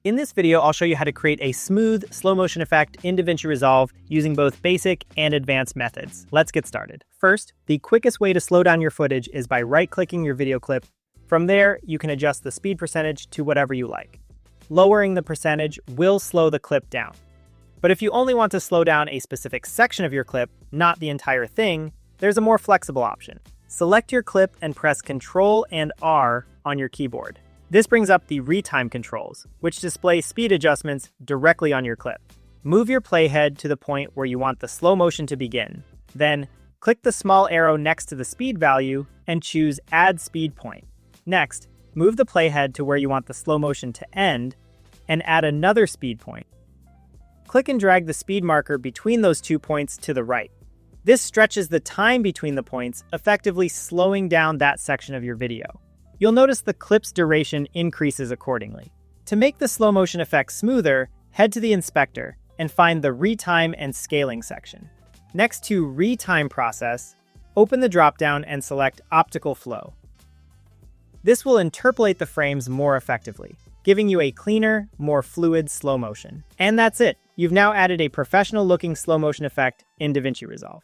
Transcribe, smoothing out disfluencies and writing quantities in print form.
In this video, I'll show you how to create a smooth slow motion effect in DaVinci Resolve using both basic and advanced methods. Let's get started. First, the quickest way to slow down your footage is by right-clicking your video clip. From there, you can adjust the speed percentage to whatever you like. Lowering the percentage will slow the clip down. But if you only want to slow down a specific section of your clip, not the entire thing, there's a more flexible option. Select your clip and press Ctrl and R on your keyboard. This brings up the retime controls, which display speed adjustments directly on your clip. Move your playhead to the point where you want the slow motion to begin. Then, click the small arrow next to the speed value and choose Add Speed Point. Next, move the playhead to where you want the slow motion to end and add another speed point. Click and drag the speed marker between those 2 points to the right. This stretches the time between the points, effectively slowing down that section of your video. You'll notice the clip's duration increases accordingly. To make the slow motion effect smoother, head to the inspector and find the Retime and Scaling section. Next to Retime Process, open the dropdown and select Optical Flow. This will interpolate the frames more effectively, giving you a cleaner, more fluid slow motion. And that's it. You've now added a professional-looking slow motion effect in DaVinci Resolve.